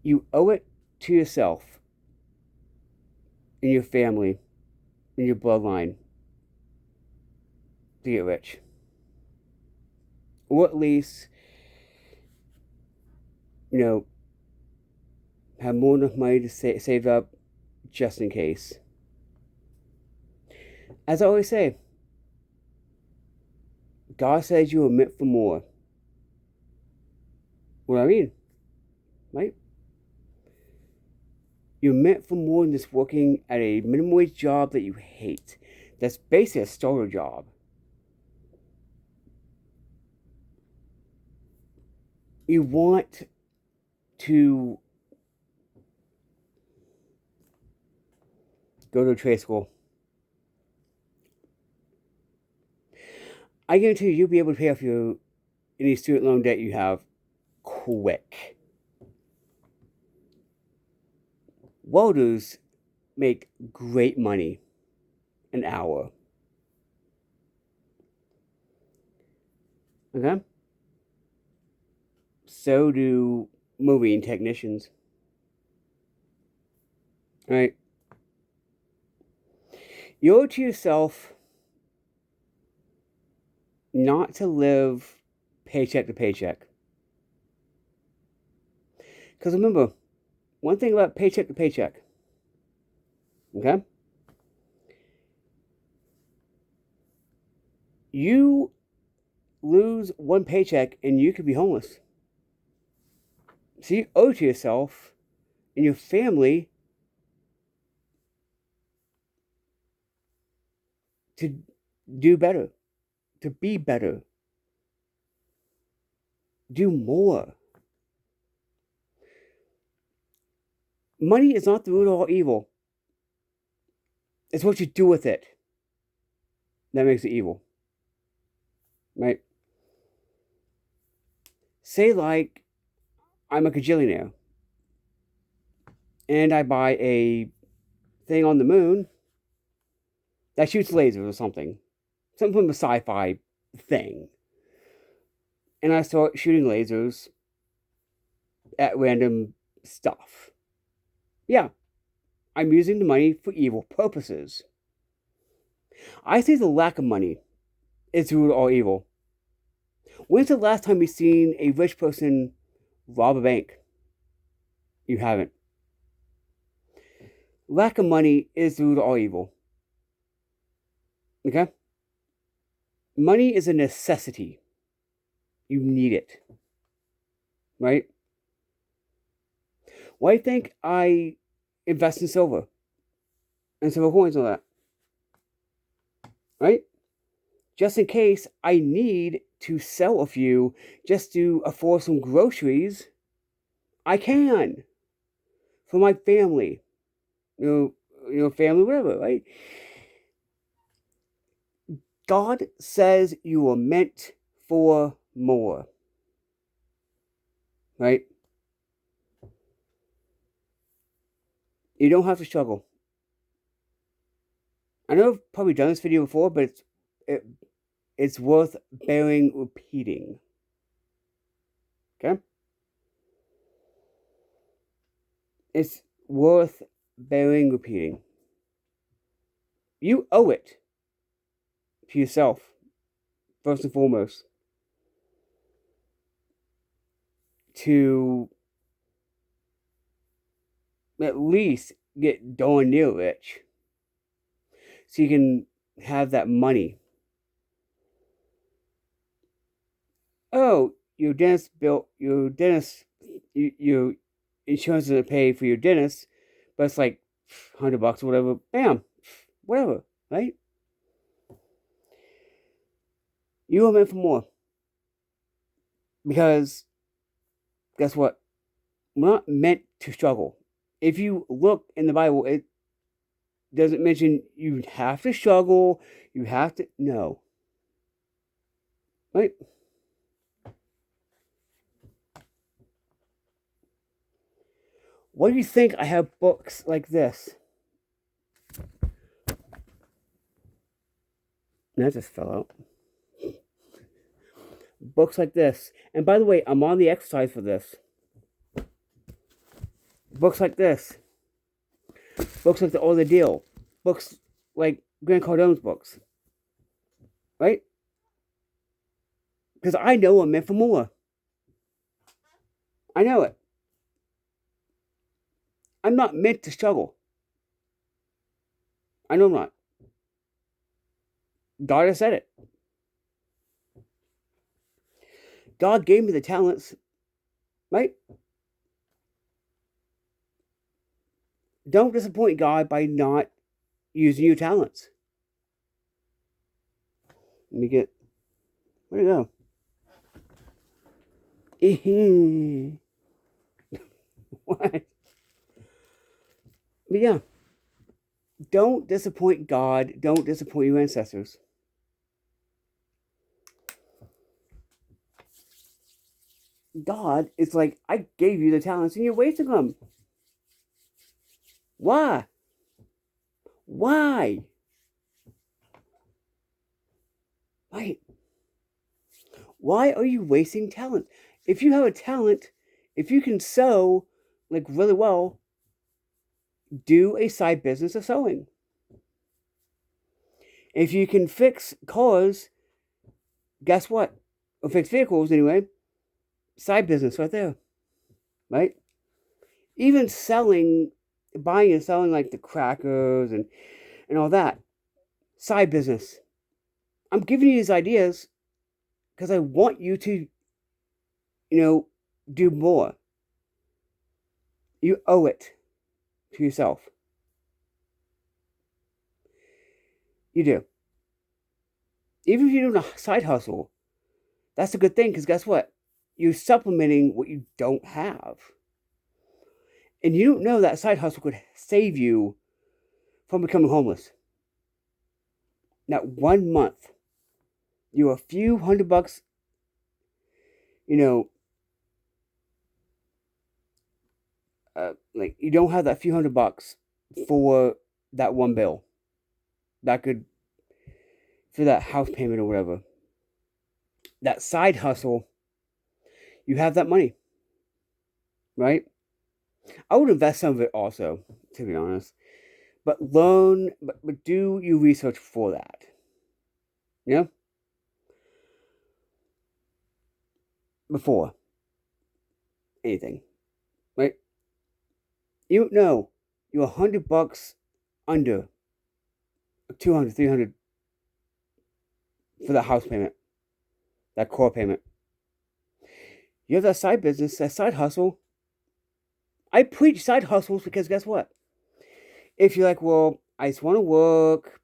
You owe it to yourself and your family and your bloodline to get rich. Or at least, you know, have more enough money to save up just in case. As I always say, God says you were meant for more. What do I mean? Right? You're meant for more than just working at a minimum wage job that you hate. That's basically a starter job. You want to go to a trade school. I guarantee you'll be able to pay off any student loan debt you have quick. Welders make great money an hour. Okay? So do moving technicians. Right? You owe it to yourself not to live paycheck to paycheck. Because remember, one thing about paycheck to paycheck, okay? You lose one paycheck and you could be homeless. So you owe it to yourself and your family to do better, to be better, do more. Money is not the root of all evil. It's what you do with it that makes it evil. Right? Say, like, I'm a gajillionaire and I buy a thing on the moon that shoots lasers or something. Something from a sci-fi thing. And I start shooting lasers at random stuff. Yeah, I'm using the money for evil purposes. I say the lack of money is the root of all evil. When's the last time you've seen a rich person rob a bank? You haven't. Lack of money is the root of all evil. Okay? Money is a necessity. You need it. Right? Why do you think I invest in silver and silver coins and all that? Right? Just in case I need to sell a few just to afford some groceries, I can. For my family. Family, whatever, right? God says you are meant for more. Right? You don't have to struggle. I know I've probably done this video before, but it's worth bearing repeating. Okay? It's worth bearing repeating. You owe it to yourself, first and foremost, to at least get darn near rich. So you can have that money. Oh, your dentist your insurance doesn't pay for your dentist, but it's like $100 or whatever. Bam, whatever, right? You are meant for more. Because guess what? We're not meant to struggle. If you look in the Bible, it doesn't mention you have to struggle, you have to, no. Right? Why do you think I have books like this? That just fell out. Books like this. And by the way, I'm on the exercise for this. Books like this. Books like The All the Deal. Books like Grant Cardone's books. Right? Because I know I'm meant for more. I know it. I'm not meant to struggle. I know I'm not. God has said it. God gave me the talents, right? Don't disappoint God by not using your talents. Let me get, where'd it go? What? But yeah, don't disappoint God. Don't disappoint your ancestors. God is like, I gave you the talents and you're wasting them. Why? Why? Right. Why are you wasting talent? If you have a talent, if you can sew like really well, do a side business of sewing. If you can fix cars, guess what? Or fix vehicles anyway. Side business right there. Right? Even buying and selling like the crackers and all that. Side business. I'm giving you these ideas because I want you to, do more. You owe it to yourself. You do. Even if you're doing a side hustle, that's a good thing because guess what? You're supplementing what you don't have. And you don't know that side hustle could save you from becoming homeless. Not 1 month. You're a few $100, like you don't have that few $100 for that one bill. That could, for that house payment or whatever. That side hustle, you have that money. Right? I would invest some of it also, to be honest. But do you research for that? Before anything. Right? You know you're $100 under 200, 300 for that house payment, that core payment. You have that side business, that side hustle. I preach side hustles because guess what? If you're like, well, I just want to work,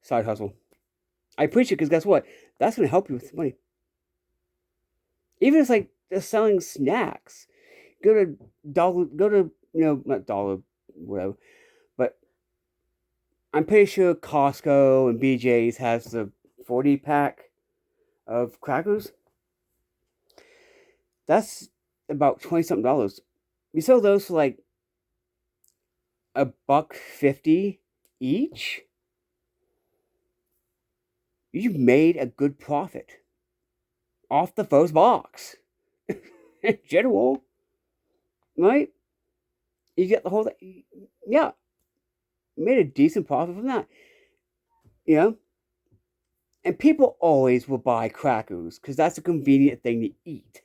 side hustle. I preach it because guess what? That's going to help you with money. Even if it's like just selling snacks. Not dollar, whatever. But I'm pretty sure Costco and BJ's has the 40 pack of crackers. That's about $20 something. You sell those for like $1.50 each. You've made a good profit off the first box. In general, right? You get the whole thing. Yeah, made a decent profit from that. And people always will buy crackers because that's a convenient thing to eat.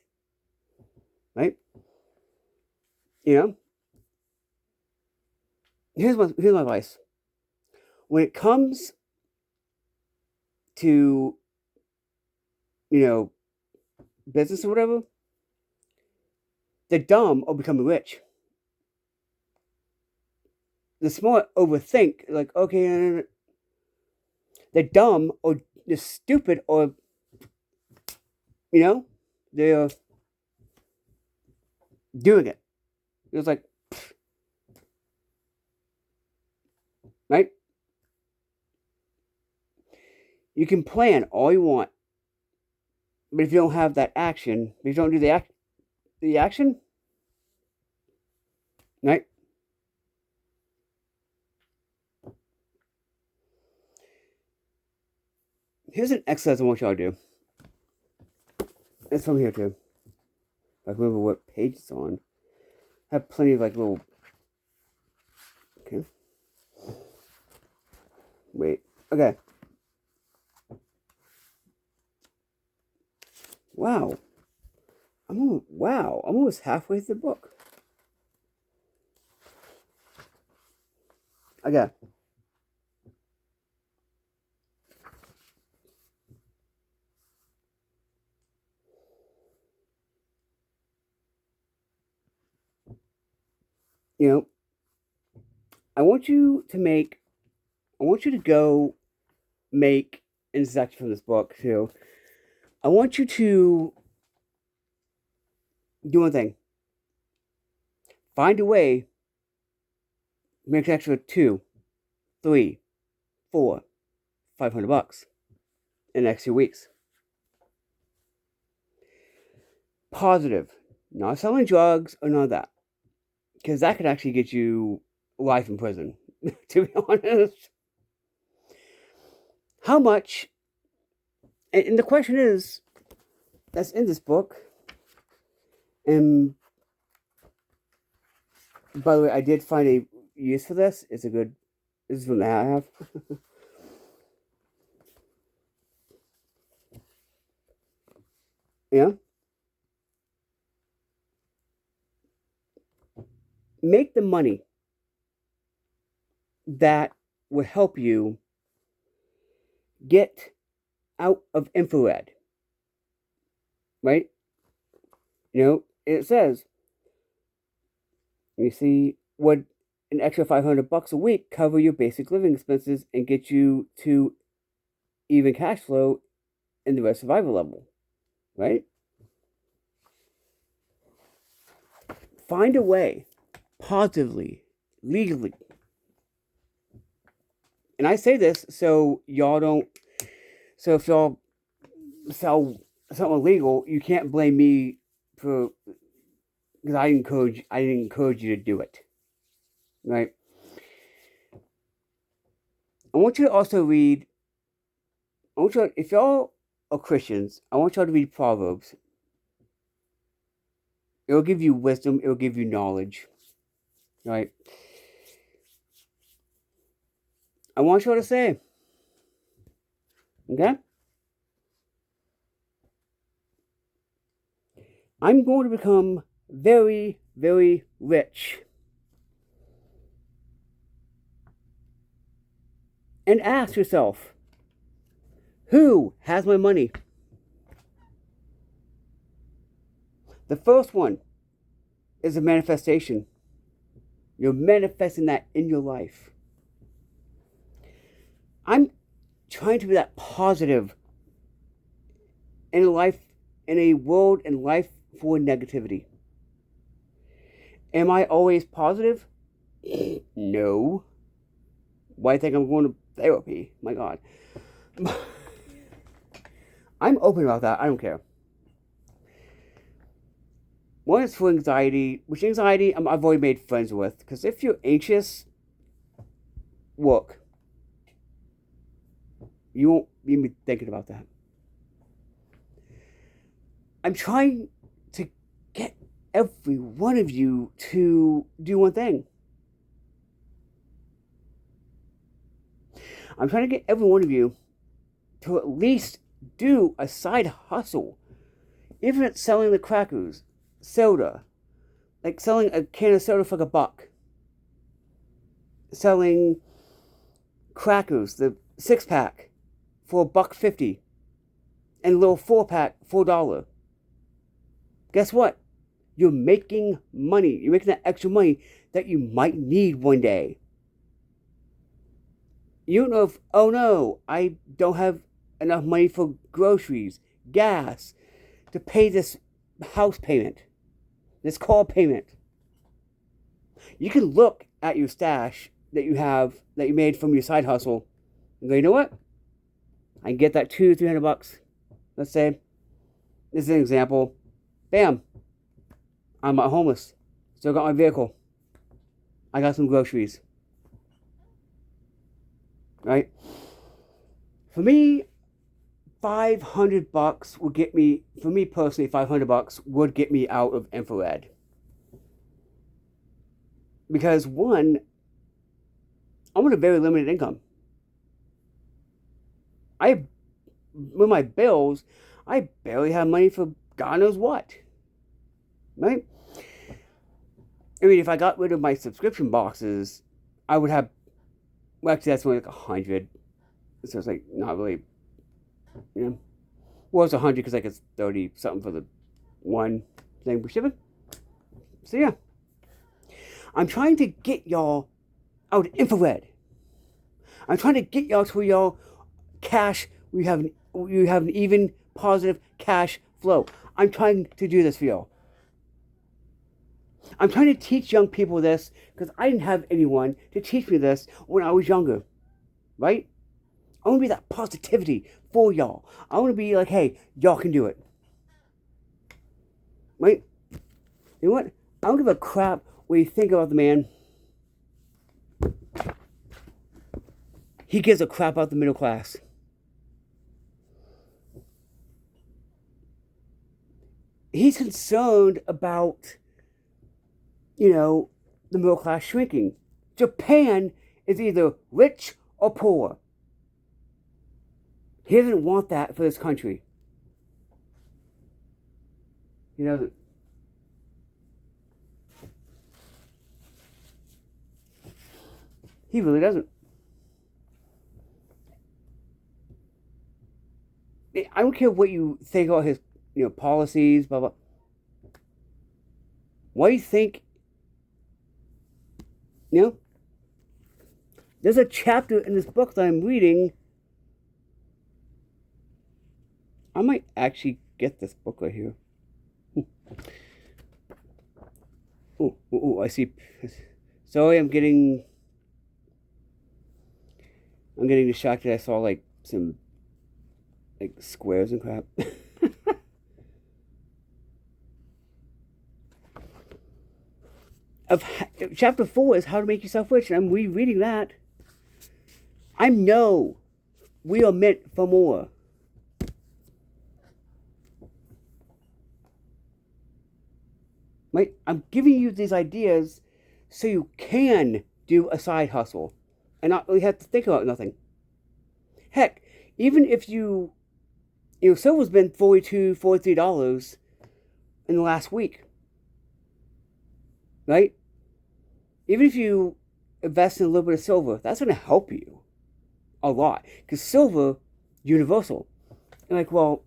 Right? Here's my advice. When it comes to, business or whatever, the dumb are becoming rich. The smart overthink, like, okay, the dumb or the stupid or, they're doing it. It's like, right? You can plan all you want, but if you don't have that action, if you don't do the action, right? Here's an exercise I want y'all to do. It's from here too. I remember what page it's on. have plenty of like little. Okay. Wait. Okay. Wow. I'm almost halfway through the book. Okay. You know, I want you to go make, and this is actually from this book too. I want you to do one thing. Find a way, make an extra 2, 3, 4, $500 in the next 2 weeks. Positive. Not selling drugs or none of that. Because that could actually get you life in prison, to be honest. How much, and the question is, that's in this book, and by the way, I did find a use for this. This is one that I have. Yeah. Make the money that would help you get out of infrared. Right? It says, you see, would an extra $500 a week cover your basic living expenses and get you to even cash flow in the rest survival level? Right? Find a way, positively, legally. And I say this so y'all don't. So if y'all sell something illegal, you can't blame me for, because I didn't encourage you to do it. Right? I want you to also read. If y'all are Christians, I want y'all to read Proverbs. It'll give you wisdom. It'll give you knowledge. Right? I want y'all to say, okay? I'm going to become very, very rich. And ask yourself, who has my money? The first one is a manifestation. You're manifesting that in your life. I'm trying to be that positive in a world and life full of negativity. Am I always positive? No. Why do you think I'm going to therapy? My God. I'm open about that. I don't care. One is for anxiety, which anxiety I've already made friends with. Because if you're anxious, look, you won't even be thinking about that. I'm trying to get every one of you to do one thing. I'm trying to get every one of you to at least do a side hustle. Even if it's selling the crackers, soda, like selling a can of soda for $1. Selling crackers, the 6-pack, for $1.50. And a little 4-pack, $4. Guess what? You're making money. You're making that extra money that you might need one day. You don't know if, oh no, I don't have enough money for groceries, gas, to pay this house payment, this car payment. You can look at your stash that you made from your side hustle, and go, you know what? I can get that $200-300. Let's say, this is an example. Bam. I'm not homeless. Still got my vehicle. I got some groceries. Right? For me, $500 would get me, for me personally, $500 would get me out of infrared. Because one, I'm on a very limited income. With my bills, I barely have money for God knows what. Right? I mean, if I got rid of my subscription boxes, I would have. Well, actually, that's only like 100. So it's like not really. You know. Well, it's 100 because like it's 30 something for the one thing for shipping. So yeah, I'm trying to get y'all out infrared. I'm trying to get y'all to y'all cash. You have an even positive cash flow. I'm trying to do this for y'all. I'm trying to teach young people this because I didn't have anyone to teach me this when I was younger, right? I want to be that positivity for y'all. I want to be like, hey, y'all can do it, right? You know what? I don't give a crap what you think about the man. He gives a crap about the middle class. He's concerned about, the middle class shrinking. Japan is either rich or poor. He doesn't want that for this country. You know, he really doesn't. I don't care what you think about his, policies, blah blah. Why do you think, you know? There's a chapter in this book that I'm reading. I might actually get this book right here. Oh, I see. Sorry, I'm getting distracted. I saw like some like squares and crap. of Chapter 4 is how to make yourself rich, and I'm rereading that. I know we are meant for more. Right? I'm giving you these ideas so you can do a side hustle and not really have to think about nothing. Heck, even if silver's been $42, $43 in the last week. Right? Even if you invest in a little bit of silver, that's going to help you a lot. Because silver, universal. And like, well,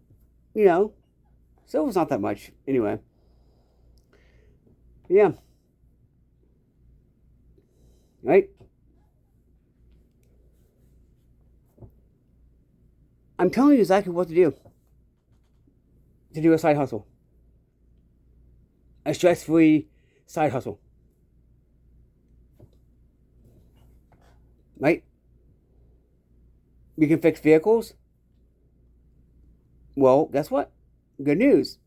silver's not that much anyway. Yeah. Right? I'm telling you exactly what to do. To do a side hustle. A stress-free side hustle. Right? You can fix vehicles. Well, guess what? Good news.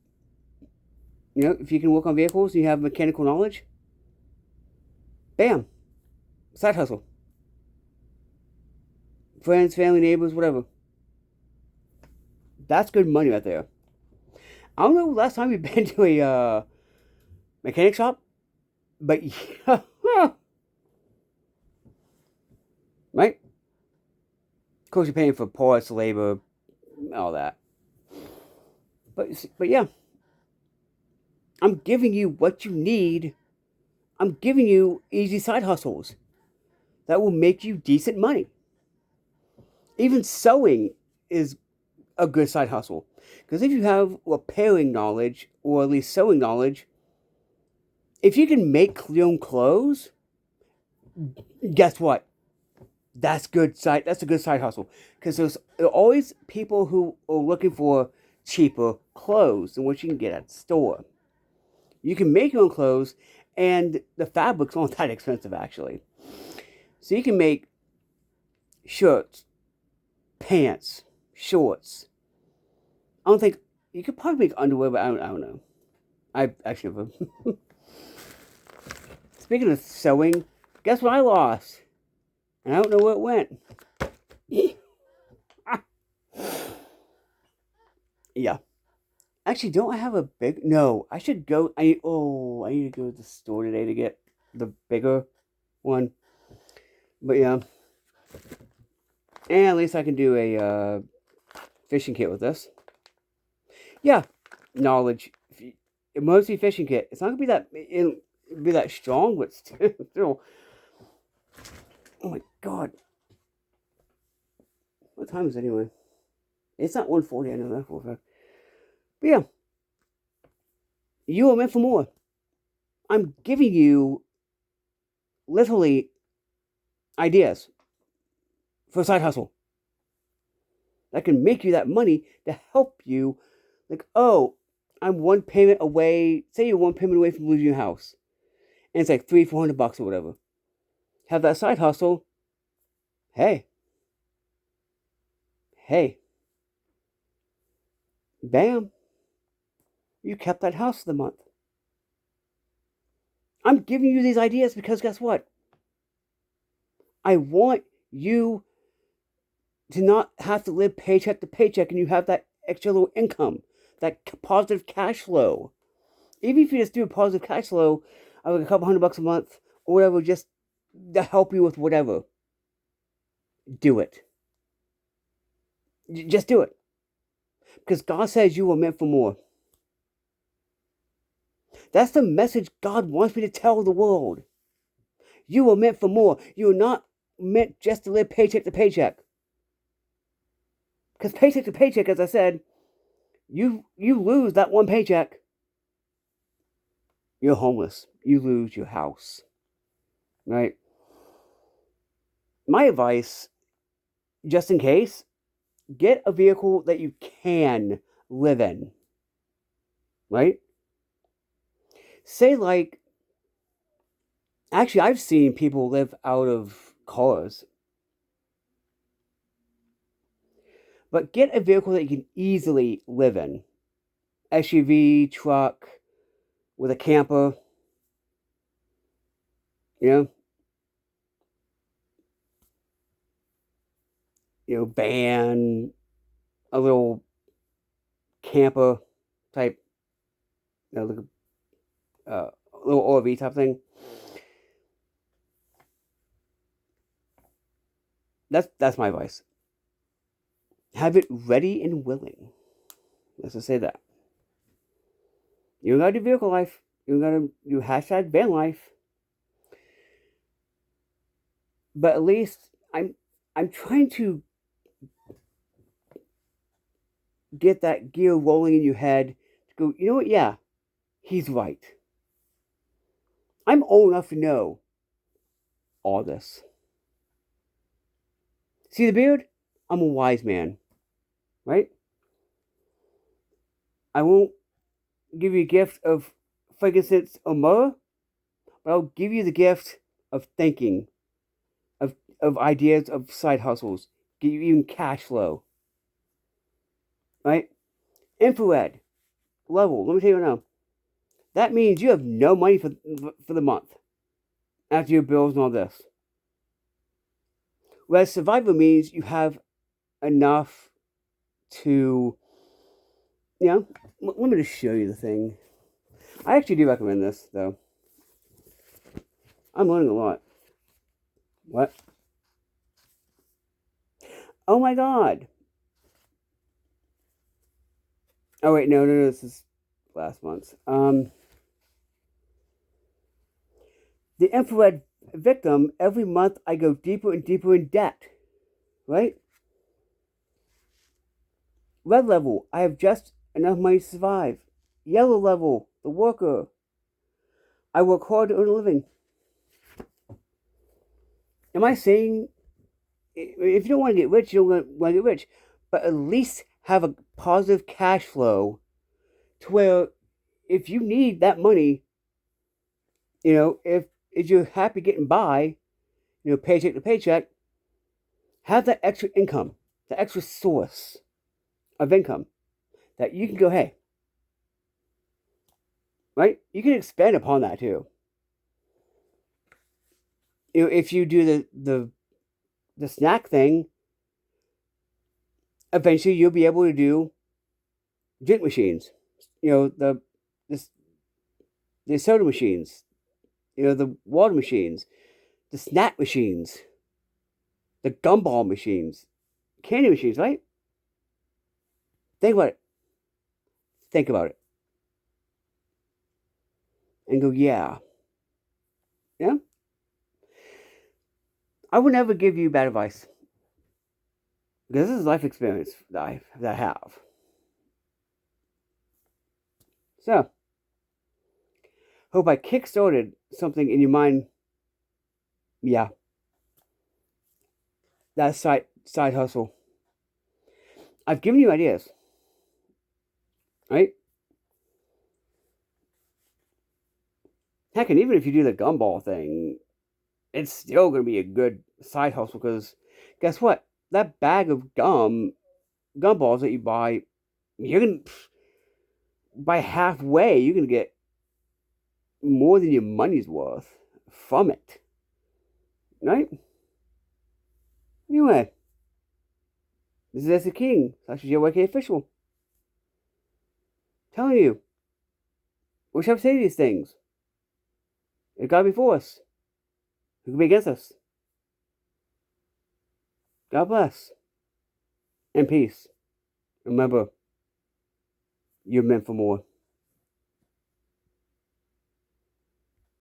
If you can work on vehicles and you have mechanical knowledge, bam, side hustle. Friends, family, neighbors, whatever. That's good money right there. I don't know last time we've been to a mechanic shop, but yeah, right? Of course, you're paying for parts, labor, all that. But yeah, I'm giving you what you need. I'm giving you easy side hustles that will make you decent money. Even sewing is a good side hustle. Because if you have repairing knowledge, or at least sewing knowledge, if you can make your own clothes, guess what? That's a good side hustle. Because there's always people who are looking for cheaper clothes than what you can get at the store. You can make your own clothes, and the fabrics aren't that expensive, actually. So you can make shirts, pants, shorts. I don't think you could probably make underwear, but I don't know. I actually never. Speaking of sewing, guess what I lost? And I don't know where it went. Yeah. Actually, don't I have a big... No, I should go... I need to go to the store today to get the bigger one. But yeah. And at least I can do a fishing kit with this. Yeah, knowledge. Emergency fishing kit. It's not gonna be that strong, but still. Oh my god. What time is it anyway? It's not 1:40. I know that for a fact. But yeah, you are meant for more. I'm giving you literally ideas for a side hustle that can make you that money to help you. Like, oh, I'm one payment away. Say you're one payment away from losing your house, and it's like $300-400 or whatever. Have that side hustle. Hey, bam! You kept that house for the month. I'm giving you these ideas because guess what? I want you to not have to live paycheck to paycheck, and you have that extra little income, that positive cash flow. Even if you just do a positive cash flow of like a couple $100 a month or whatever, just to help you with whatever, do it. Just do it. Because God says you were meant for more. That's the message God wants me to tell the world. You were meant for more. You are not meant just to live paycheck to paycheck. Because paycheck to paycheck, as I said, you lose that one paycheck, you're homeless. You lose your house. Right? My advice, just in case, get a vehicle that you can live in. Right? Say like, actually I've seen people live out of cars. But get a vehicle that you can easily live in. SUV, truck, with a camper. Van, a little camper type, like a little RV type thing. That's my advice. Have it ready and willing. Let's just say that. You don't gotta do vehicle life. You don't gotta do hashtag van life. But at least I'm trying to get that gear rolling in your head to go, you know what? Yeah, he's right. I'm old enough to know all this. See the beard? I'm a wise man. Right? I won't give you a gift of frankincense or myrrh, but I'll give you the gift of thinking, of ideas of side hustles, give you even cash flow. Right? Infrared level. Let me tell you now. That means you have no money for the month after your bills and all this. Whereas survival means you have enough to, let me just show you the thing. I actually do recommend this, though. I'm learning a lot. What? Oh my god. Oh wait, no, this is last month's. The infrared victim, every month I go deeper and deeper in debt. Right? Red level, I have just enough money to survive. Yellow level, the worker. I work hard to earn a living. Am I saying, if you don't want to get rich, you don't want to get rich, but at least have a positive cash flow to where if you need that money, if you're happy getting by, paycheck to paycheck, have that extra income, the extra source of income that you can go, hey, right? You can expand upon that too. If you do the snack thing, eventually you'll be able to do drink machines. The soda machines, The water machines, the snack machines, the gumball machines, candy machines, right? Think about it. Think about it. And go, yeah. Yeah? I would never give you bad advice. Because this is life experience that I have. So, hope I kickstarted something in your mind. Yeah. That side hustle. I've given you ideas. Right? Heck, and even if you do the gumball thing, it's still going to be a good side hustle because guess what? That bag of gumballs that you buy, you're going to, by halfway, you're going to get more than your money's worth from it. Right? Anyway, this is the King, / DA-JYK official, telling you, we shall say these things. If God be for us, who can be against us? God bless. And peace. Remember, you're meant for more.